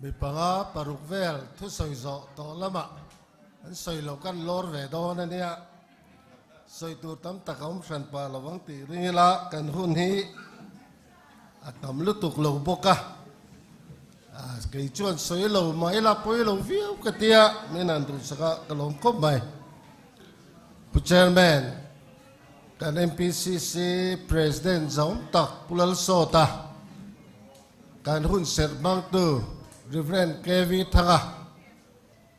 mi panga parukvel thusawi zo to lama an soi lo kan lor ve do na nia soi tur tam takom san pa lawang ti ringila kan hun hi atam lutuk lo boka cái chuyện soi lo mai la poi lo viu ka tia menan tu saka kalom kop mai chairman kan MPCC president zong tak pulal sota kan hun ser bang tu Reverend KV Thanga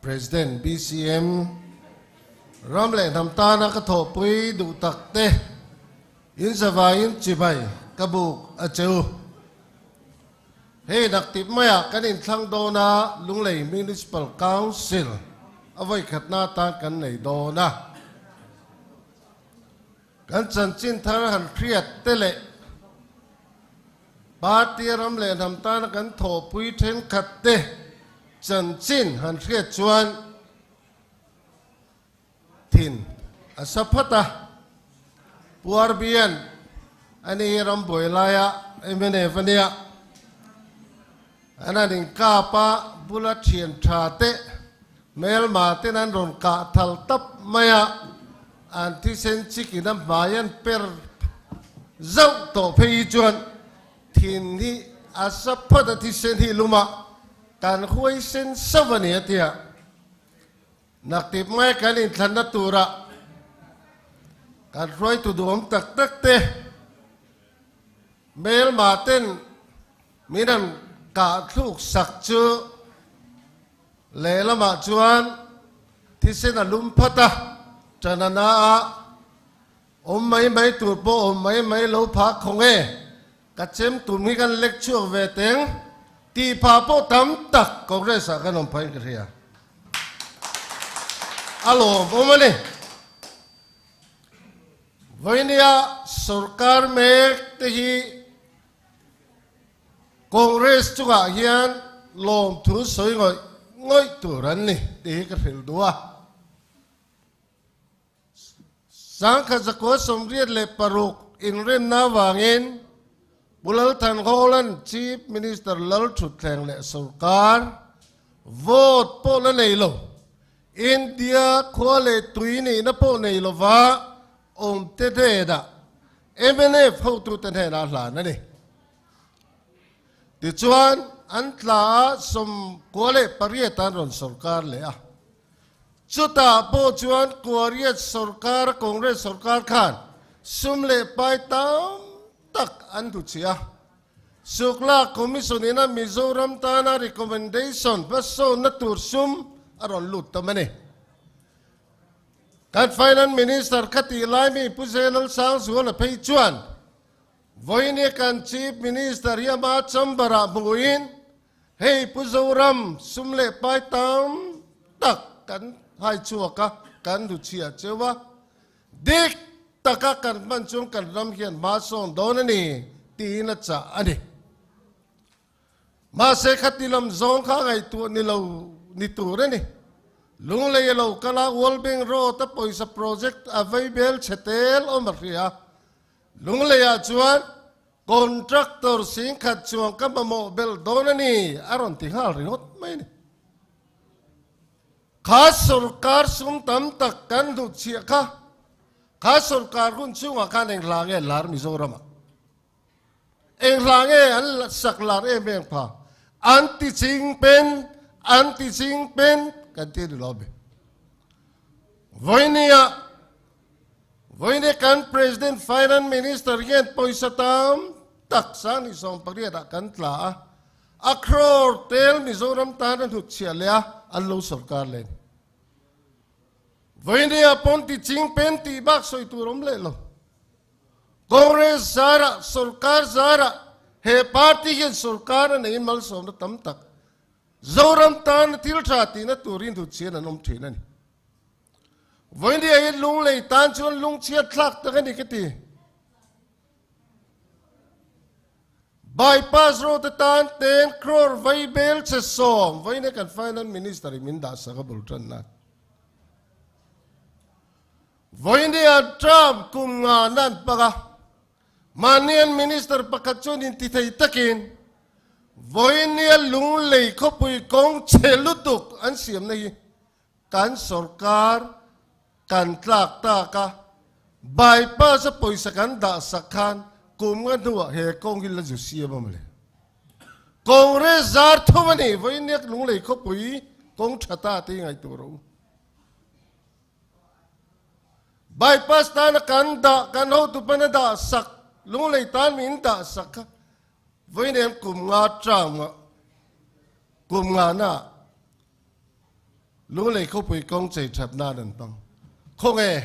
President BCM Ramle nam ta na ka tho pui du tak te in zawai in chibai kabuk acheu hey dak tip maya kanin thlang do na Lunglei Municipal Council avoi khatna ta kan nei do na kan chan chin thar han kriat tele party Ramle nam ta na kan tho pui then khat te chan chin han kriat chuan thin asapata puar bian ani ram boilaya MLA vania ananing kapa bula thian thate mel ma tenan ron ka thal tap maya anti sen chikina bayan per zau to phei chuan thin ni asapata ti sen hi luma kan khuai sen savani atia naktip mai kanin thana tura kan roi tu dom tak tak te mel ma ten minan cả thúc sắc chứ lẽ là mà chuan thì sẽ là lum phát à cho nên là mấy tụi bộ mấy lâu phá không nghe cả chém tụi mìnhกันlecture về tiếng thì phá bộ tắm tắc Congress à cái nông phải cái gì à alo bố mày đi vậy nia सरकार में thì Congress juga hian lom thu soi ngoi turan ni ti ka phil dua sang kha zakwa somriat le paruk in rem na wangin bulal than holan chief minister lal thut theng le sarkar vote po la nei lo India khole tuini na po nei lo wa te da MLA phau tu ten he na hla na ni ti chuan an tla som kole pariatan ron sarkar le a chuta po chuan korea sarkar Congress sarkar khan sum le pai tam tak an tu chia sukla commission ina Mizoram ta na recommendation baso na tur sum aron lut tamani kan finance minister khati lai mi puzelal sang suala phei chuan voine kan chief minister yama chambara muin hey puzoram sumle pai tam tak kan hai chuaka kan du chia chewa dik taka kan man chung kan ram hian ma son donani ti na cha ani ma se khatilam zong kha ngai tu ni lo ni tu re ni Lunglei lo kala Walbing Road ta poisa project available chetel omria Lunglei-a chuan contractor sing khat chuang ka mobile donani aron ti hal ringot mai ni khas sarkar sum tam tak kan du chia kha khas sarkar hun chunga kan eng lange lar Mizoram eng lange an saklar emeng pha anti ching pen kan ti lobby voine kan president finance minister gen poisa tam tak sang isong pagriada kan tla akror tel Mizoram ta na thut chia le an lo sarkar len voine apon ti ching pen ti bak soi tu rom le lo Congress zara sarkar zara he party gen sarkar nei mal som tam tak Zoram tan til tra ti na turin thu chia na nom thina ni voine ai Lunglei tan chon lung chia thlak ta ni ke ti bypass road tan 10 crore vai bel che som voine kan finance minister min da sa ka bul tran na voine a Trump kum nga nan paga manian minister pakachon in ti thai takin với nia lung lei khóc bùi công chế lút tục anh xiêm này cán sarkar cán tlak ta ka bypass bùi sakan da sakhan cùng ngân thua hệ công hi là jusia mà mày Congress zar thua này với nia lung lei khóc bùi công chata thì ngay tu rồi bypass ta na kan da kan ho tu pana da sak lung lei tan min da sak với nên cùng ngã trăng cùng ngã na lúc này không phải công chế chập na đần tăng không nghe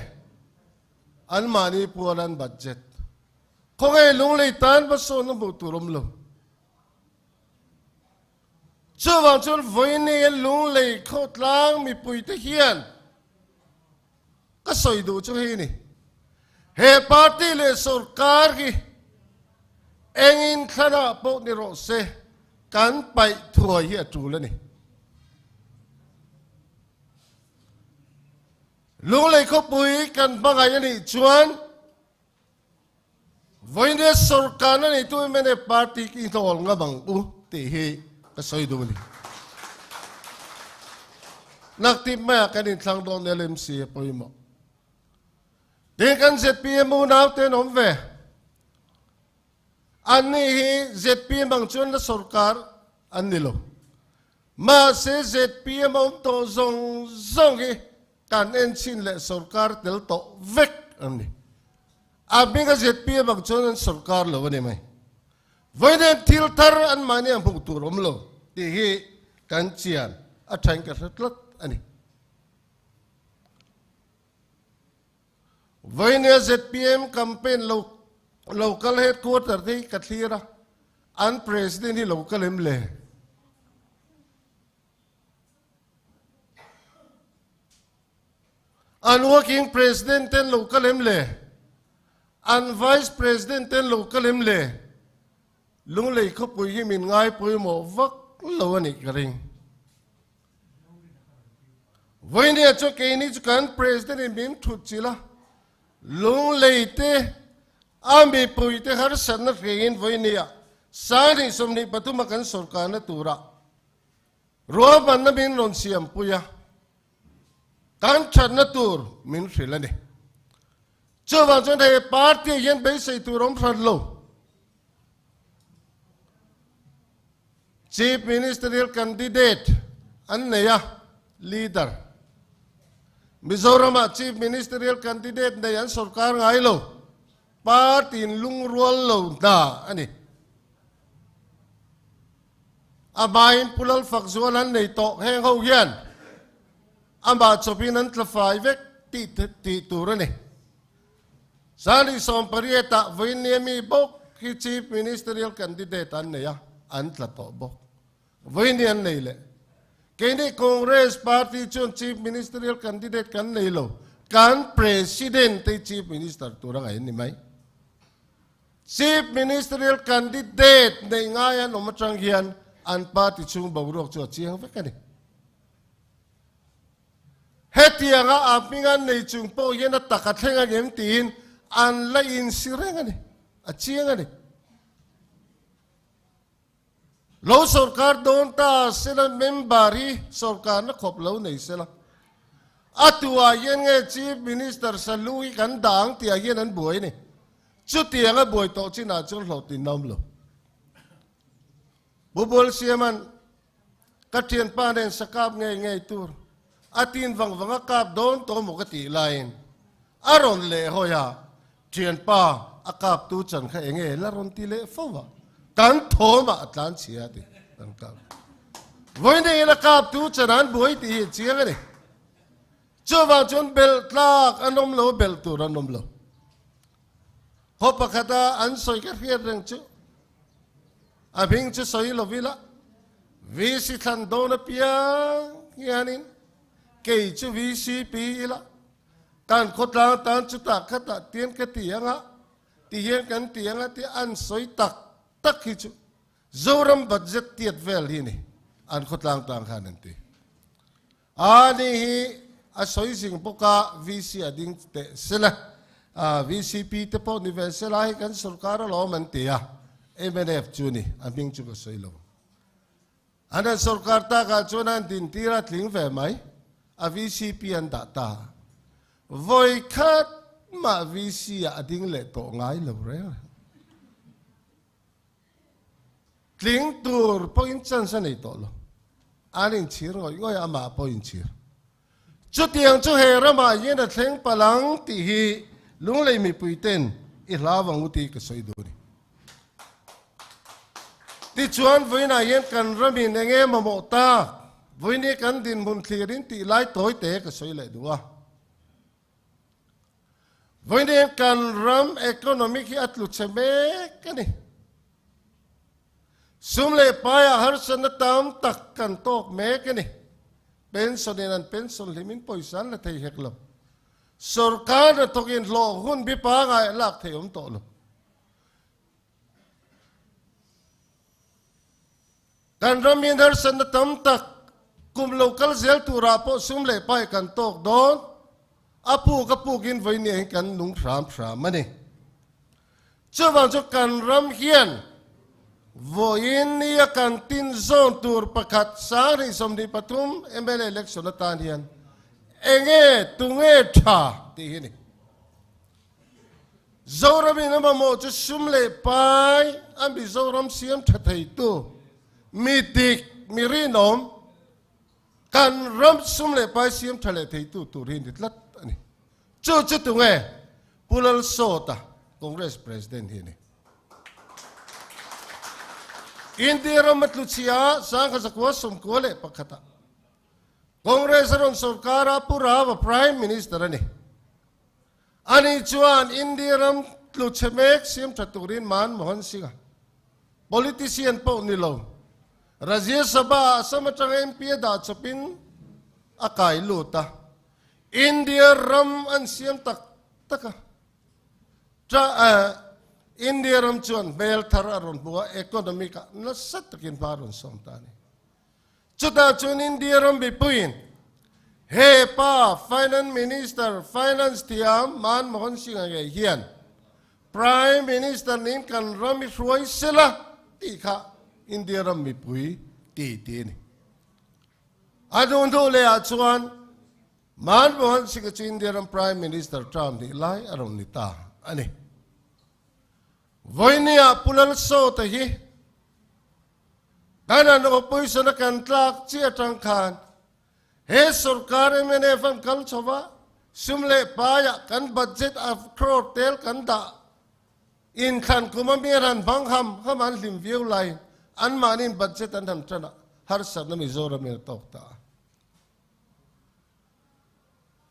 anh mà đi mua anh budget không nghe lúc này tan bắt số nó bộ tụ lắm lắm chưa vào chỗ với nên lúc này không lang mi bùi thế hiền cái soi đồ chỗ hi này hệ party le sarkar ki engin khana po ni ro se kan pai thua hi atu le ni lu le ko pui kan bangai ni chuan voine sarkar ni tu mene party ki thol nga bang u ti hi ka soi du ni nak ti ma kan in thang don LMC poi mo de kan ZPM mu naw te nom ve anh hi ZPM bằng chuyên là sarkar anh đi lo mà sẽ ZPM ông to zong zong hi can en xin lệ sarkar tel to vek anh đi abin cái ZPM bằng chuyên là sarkar lo vậy mày với nên thiel thar anh mà anh phụ tu rom lo thì hi can chian à thành cái rất lắm anh đi với nên ZPM campaign lo local headquarter thì kathira an president hi local MLA an working president ten local MLA an vice president ten local MLA lung lei khop pui hi min ngai pui mo vak lo ani karing voine cho ke ni kan president in bim thut chila lung lei te Ami pui te har san na fengin voi nia sani somni patuma kan sarkar na tura ro ban na min non siam puya kan chan na tur min rilani cho wa jon he party yen be sei turom phan lo chief ministerial candidate an neya leader Mizoram chief ministerial candidate ne yan sarkar ngai lo party lung rual lo da ani abain pulal fakzualan nei to heng ho hian amba chopin an tlafai vek ti turani sani som parieta voinemi bok ki chief ministerial candidate an neya an tlato bok voinian neile kini Congress party chun chief ministerial candidate kan nei lo kan president te chief minister turang ai ni mai chief ministerial candidate nei ngayan omachang hian an party chung bawrok chu chiang vek ani hetianga apingan nei chung po hian a takathenga gem tin an la in sireng ani a chiang ani lo sarkar don ta sela member hi sarkar na khop lo nei sela atua yen nge chief minister salui kan dang tia hian an buai ni chu tianga buai to china chu lo tin nom lo bubol siaman kathian pa nen sakap nge tur atin wang kap don to mo ka ti lain aron le hoya thian pa akap tu chan kha enge la ron ti le fowa kan thoma atlan chia ti kan ka voine la kap tu chanan buai ti chiang ani chu wa chon bel tlak anom lo bel tur anom lo hopa khata an soi ka hiat reng chu abing chu soi lo vila visi than dona pia yanin ke chu visi pi la tan khotla tan chu ta khata tien ka tianga ti hian kan tianga ti an soi tak hi chu zoram budget tiat vel hi ni an khotlang tang khanan ti ani hi a soi sing poka visi ading te sela VCP te po ni vesela hi kan sarkar lo man tia MNF chu ni aming chu ko soi lo อันนั้นสกัดตากาจวนนั้นดินที่รัฐลิงแฝงไหมอวิซีพีอันดาตาไว้คัดมาวิซีอดิ้งเล็ดโตง่ายเลยลิงตัวพออินชันสันไอโตโลอันนี้ชีร์ก็ยังมาพออินชีร์จุดยังจุดเฮระมาเย็นเทงพลังที่ฮีลุงเลยมีปุยเต้นอีลาวังอุติก็สวยดูนี่ที่ชวนวินาเย็นกันรำมินเงี้ยมาโมตาวินี่กันดินบุญคลีรินที่ไล่ตัวเตะก็สวยเลยดูว่าวินี่กันรำเอคโนมิกอัตลุเชเมกันนี่สุมเลยไปอาหารสนตามตักกันโตกเมกันนี่เป็นส่วนนั้นเป็นส่วนลิมินปอยสันและไทยเฮกลบสุรการตกินโลหุ่นบิปางไอลักเทียมโตลการรำมินอาหารสนตามตักกุมโลกัลเซลตูราโปสุมเลยไปกันโตกโดนอาปูกับปูกินไว้เนี่ยกันนุ่งพรามมันนี่เจ้าวันจุกันรำเฮียนวันนี้กันตินโซนตัวประกาศสารสมดีปฐุม MLA Election Campaign เองตุงชาที่นี่จอร์มินมาโมจะสุมเลไปอันบิจอร์มเสียมทัดให้ตัวมีดิกมีรีนอมกันรำสุมเลไปเสียมทัดให้ตัวตัวรีนิดลัดนี่จุดตุงพูลโซตา Congress President ที่นี่อินเดียรัมตุชียาสังฆสกุลสมควรเลยปักขตาคอนเกรสรอนสุรการาปุราว่า Prime Minister นี่อันนี้ชวนอินเดียรัมตุชีเมกเสียมชัตุรินมันมหันสิกา politician พวกนี้เรารัฐสภาสมัช MP ดาชปินอากาศลุตาอินเดียรัมอันเสียมตักจ้าอินเดียรัมชวนเบลทารารุนบัวเอคโนมิกานัสสัตกินพารุนสมตานีจุดนั้นชวนอินเดียรัมบิปุยนเฮป้า Finance Minister Finance ที่อามันมหันสิงห์เฮียน Prime Minister นินกันรัมมิช่วยเสละที่ข้าอินเดียรัมบิปุยตีนี่อาดุนดูเลยอาชวนมันมหันสิงห์อินเดียรัม Prime Minister ทรัมป์นี่ไล่อารมณ์นิตาอันนี้วันนี้พูดแล้วโซ่แต่ฮีการนั้นก็ปุยสนักการตรักเชี่ยจังคานเฮสุรการเมเนฟันคัลชวะสุมเลปายกันบัดเจ็ตอัฟโครเทลกันดาอินขันกุมมีรันบังคำเขามันลิมวิวไลอันมานินบัดเจ็ตอันทำชนะฮาร์สันมิโซรามีตอกตา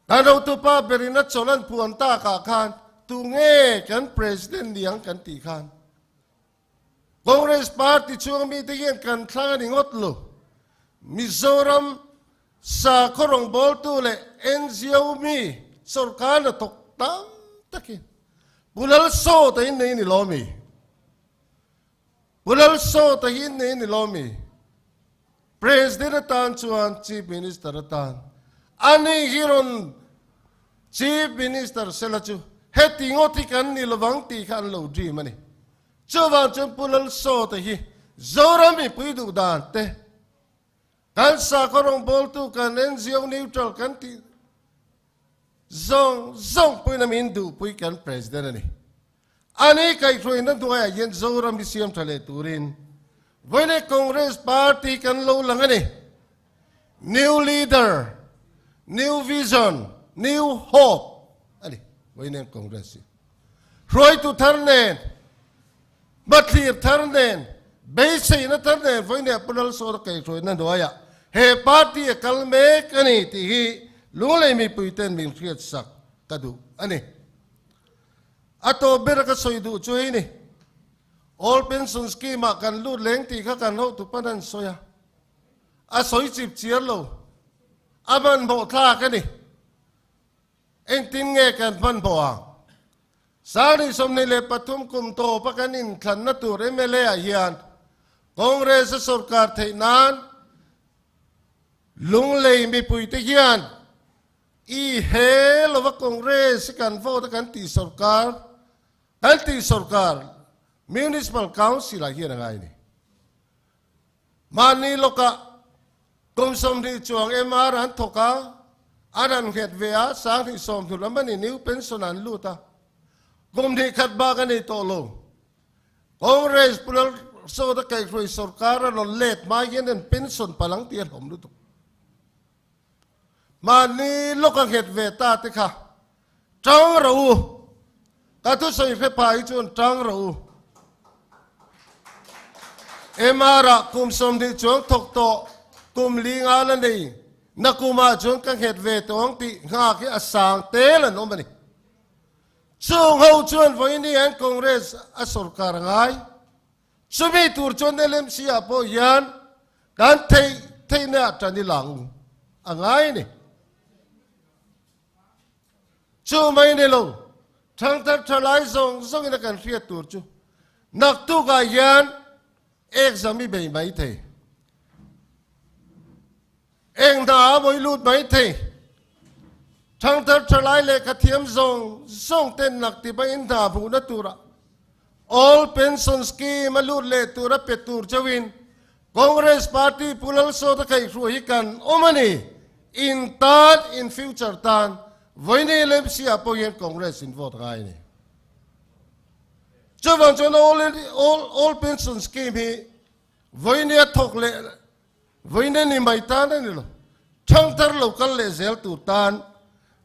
การเราตุป้าเบรินัทโซลันพวนตากาคานตุงกันประธานเลี้ยงกันตีขันคอนเกรสพาร์ตี้ช่วงมีที่ยังกันทางนี้งดลุมิโซรัมสาครองบอลตัวเล่ NGO มีสุรการตกตั้มตะกี้บุลลโซ่แต่หินนี่ล้อมีบุลลโซ่แต่หินนี่ล้อมีประธานตานชวน Chief Minister ตานอันนี้ฮิรอน Chief Minister เสละจูเฮติงอติกันนี่ระวังตีกันเราดีมันนี่เจ้าวันจนพูดแล้วโซ่แต่ฮีจอรามีพูดดูด่านเตะกันสักคนบอลตุกันเอ็นซีโอนิวทรัลกันตีซงพูดน้ำอินดูพูดกันประธานนี่อันนี้ใครช่วยนั่นตัวยันจอรามีเสียมทะเลตูรินวันนี้คอนเกรสพาร์ตี้กันเราหลังนี่ new leader new vision new hope อันนี้วันนี้คอนเกรสรวยตุทาร์เนนบัตรลีทาร์เนนเบสินัทาร์เนนวันนี้พูดแล้วโซ่ตะเกียรวยนั่นด้วยอ่ะเฮปาร์ตี้กัลเมกันนี่ที่ลุงเลยมีปุยเต้นมีเรียดสักกระดูอันนี้อัตโตเบรกสอยดูช่วยนี่ all pension scheme กันลูดเล้งตีข้ากันเขาตุปนันสอยอ่ะสอยจิบเชียร์โลอ่ะมันโบท่ากันนี่เอ็งตินเงกันพันบัวสาริสมนิเลปทุมกุมโตปะกันอินขันนัตุเรเมเลอาเฮียนคอนเกรสสุรการไทยนานลุงเลยมีปุยตะเฮียนอีเฮลว่าคอนเกรสกันโฟตกันตีสุรการกันตีสุรการมิวนิสปัลคาวสิลาเฮียนไงนี่ มานีโลกะกรมสมที่จวงรันทกาอันนั้นเหตุเวียสร้างที่สมทุนมันนี่นิ้วเป็นส่วนนั้นลู่ตากรมที่ขัดบากันในโตโลCongress pulau so the case for sarkar non let ma yen and pension palang tian hom lu tu mani lokang het veta te kha tang ro ka tu sai phe pai chun tang ro emara kum som di chong thok to kum linga la nei nakuma chong kang het ve tong ti nga ki asang te la no mani chung ho chuan voi ni an Congress a sarkar ngai sumi tur chon LMC apo yan kan thei na tani lang angai ni chu mai ne lo thang tar thalai zong ina kan fiat tur chu nak tu ga yan exam mi bei mai the eng da moi lut mai the thang tar thalai le ka thiam zong ten nak ti ba in da bu na tura all pension scheme alut le tura petur chawin Congress party pulal so ta kai ru hi kan omani in future tan voine LMC apo yen Congress in vote gai ni chawan chon all pension scheme hi voine thok le voine ni mai tan ni lo thang tar local le zel tu tan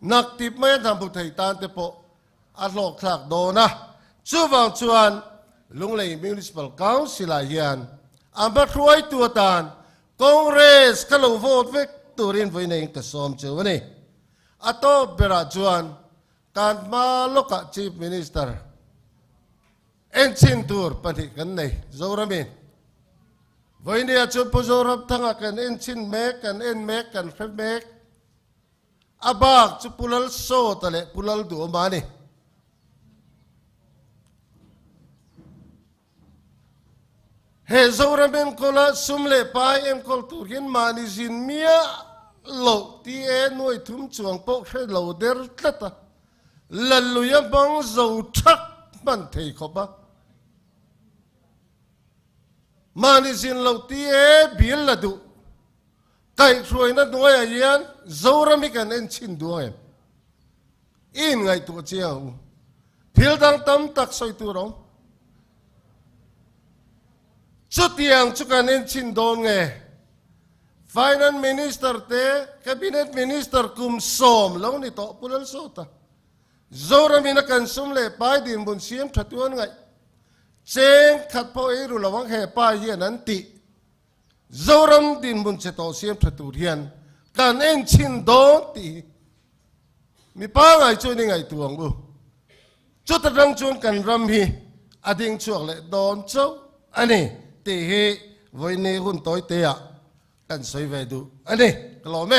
nak tip mai dam bu thai tan te po a lok thak do na chuwang chuan Lunglei Municipal Council a hian amba thruai tu tan Congress ka lo vote vek turin voine ing ta som chawani ato bera chuan kan ma loka chief minister en chin tur pani kan nei zoramin voine a chu pozorap thanga kan en chin mek kan en mek kan frem mek abak chu pulal so tale pulal du mani he zoramen kola sumle pai em kol turin mani zin mia lo ti e noi thum chuang po khe lo der tlata laluya bang zo thak man thei khoba mani zin lo ti e bil la du kai throi na noya yan zorami kan en chin duem in ngai tu chiao thil dang tam tak soi tu ro chutiang chukan en chin don nge finance minister te cabinet minister kum som lo ni to pulal sota zorami na kan sum le pai din bun siam thatuan ngai cheng khat po e ru lawang he pa yen an ti zoram din bun che to siam thatu rian kan en chin don ti mi pa ngai chu ni ngai tuang bu chutarang chun kan ram hi ading chuak le don chau ani te he voine hun toy te a kan soi ve du ani klo me